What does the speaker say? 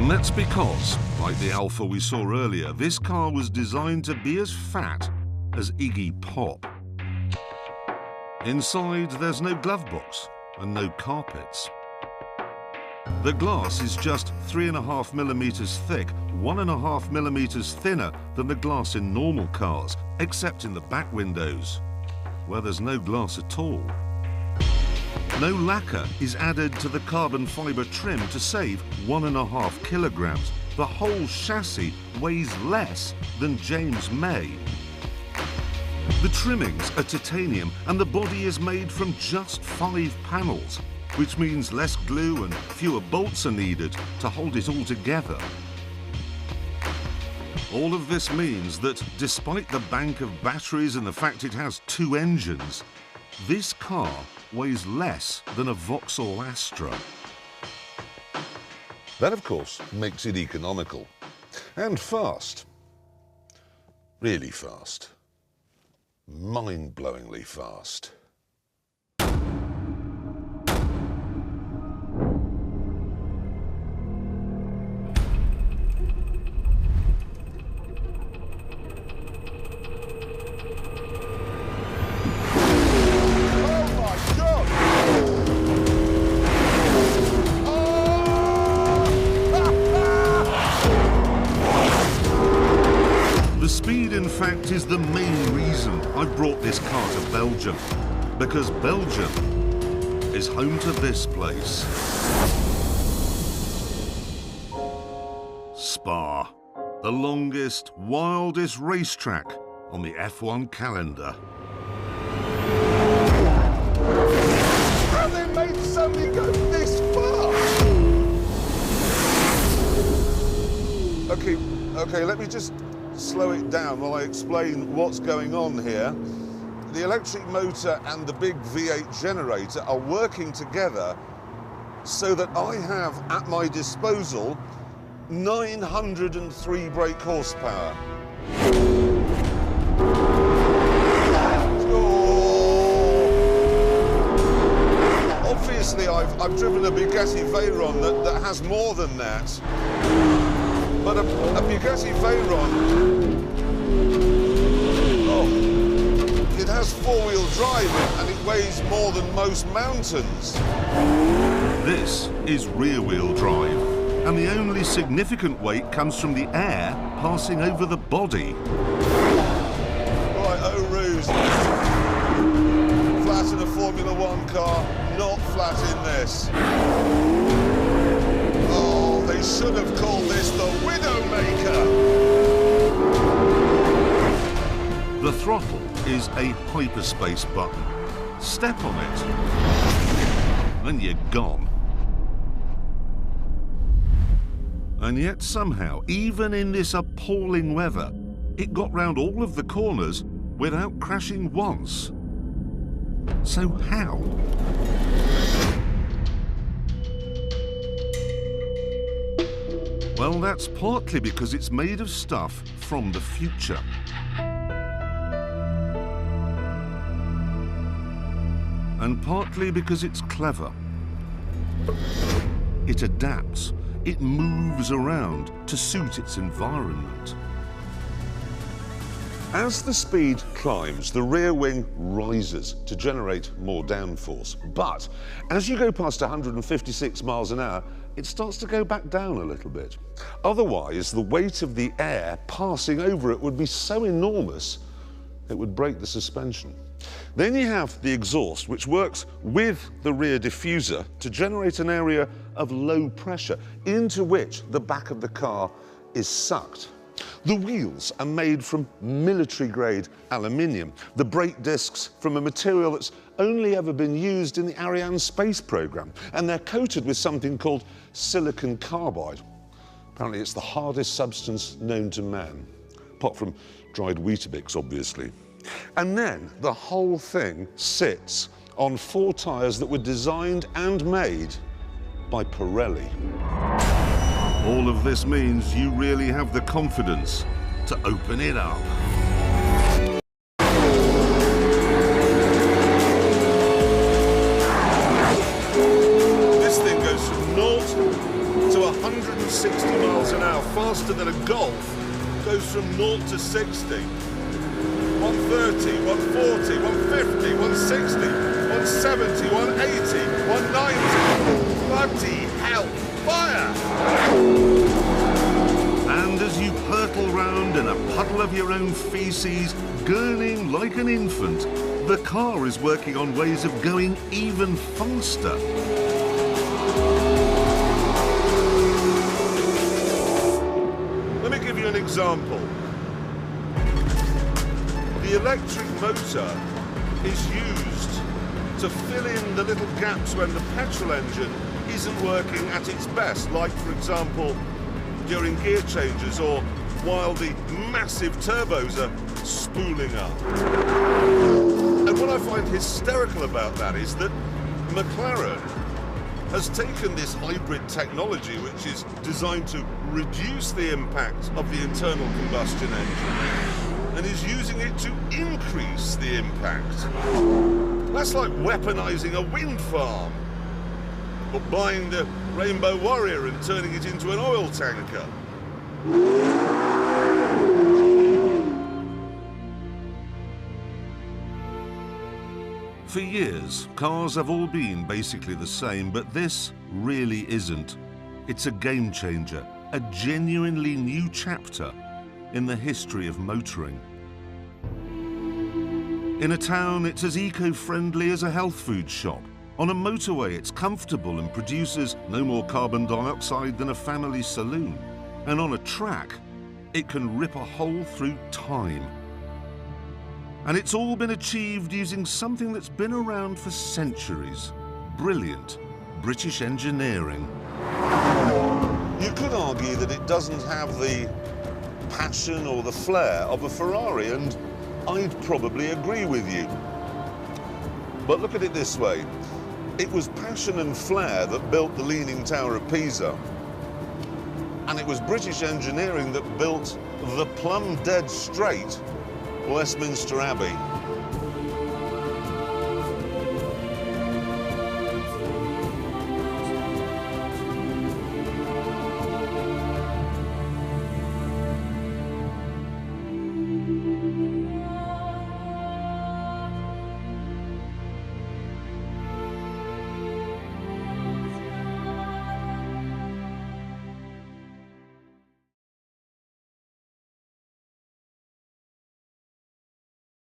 And that's because, like the Alfa we saw earlier, this car was designed to be as fat as Iggy Pop. Inside, there's no glove box and no carpets. The glass is just 3.5 millimeters thick, 1.5 millimeters thinner than the glass in normal cars, except in the back windows, where there's no glass at all. No lacquer is added to the carbon fibre trim to save 1.5 kilograms. The whole chassis weighs less than James May. The trimmings are titanium and the body is made from just 5 panels, which means less glue and fewer bolts are needed to hold it all together. All of this means that despite the bank of batteries and the fact it has 2 engines, this car weighs less than a Vauxhall Astra. That, of course, makes it economical and fast. Really fast. Mind-blowingly fast. In fact, is the main reason I brought this car to Belgium, because Belgium is home to this place. Spa, the longest, wildest racetrack on the F1 calendar. How they made somebody go this far? Okay, let me just slow it down while I explain what's going on here. The electric motor and the big V8 generator are working together so that I have at my disposal 903 brake horsepower. Oh. Obviously, I've driven a Bugatti Veyron that has more than that. But a Bugatti Veyron, oh, it has 4-wheel drive and it weighs more than most mountains. This is rear-wheel drive, and the only significant weight comes from the air passing over the body. Right, oh ruse. Flat in a Formula 1 car, not flat in this. They should have called this the Widowmaker. The throttle is a hyperspace button. Step on it, and you're gone. And yet somehow, even in this appalling weather, it got round all of the corners without crashing once. So how? Well, that's partly because it's made of stuff from the future. And partly because it's clever. It adapts, it moves around to suit its environment. As the speed climbs, the rear wing rises to generate more downforce. But as you go past 156 miles an hour, it starts to go back down a little bit. Otherwise, the weight of the air passing over it would be so enormous, it would break the suspension. Then you have the exhaust, which works with the rear diffuser to generate an area of low pressure into which the back of the car is sucked. The wheels are made from military-grade aluminium, the brake discs from a material that's only ever been used in the Ariane space program, and they're coated with something called silicon carbide. Apparently it's the hardest substance known to man, apart from dried Weetabix, obviously. And then the whole thing sits on 4 tyres that were designed and made by Pirelli. All of this means you really have the confidence to open it up. This thing goes from 0 to 160 faster than a Golf goes from 0 to 60. 130, 140, 150, 160, 170, 180, 190. Bloody hell, fire! And as you hurtle round in a puddle of your own feces, gurning like an infant, the car is working on ways of going even faster. Let me give you an example. The electric motor is used to fill in the little gaps when the petrol engine isn't working at its best, like, for example, during gear changes or while the massive turbos are spooling up. And what I find hysterical about that is that McLaren has taken this hybrid technology, which is designed to reduce the impact of the internal combustion engine, and is using it to increase the impact. That's like weaponizing a wind farm, or buying the Rainbow Warrior and turning it into an oil tanker. For years, cars have all been basically the same, but this really isn't. It's a game changer, a genuinely new chapter in the history of motoring. In a town, it's as eco-friendly as a health food shop. On a motorway, it's comfortable and produces no more carbon dioxide than a family saloon. And on a track, it can rip a hole through time. And it's all been achieved using something that's been around for centuries. Brilliant British engineering. You could argue that it doesn't have the passion or the flair of a Ferrari, and I'd probably agree with you. But look at it this way. It was passion and flair that built the Leaning Tower of Pisa. And it was British engineering that built the plumb dead straight Westminster Abbey.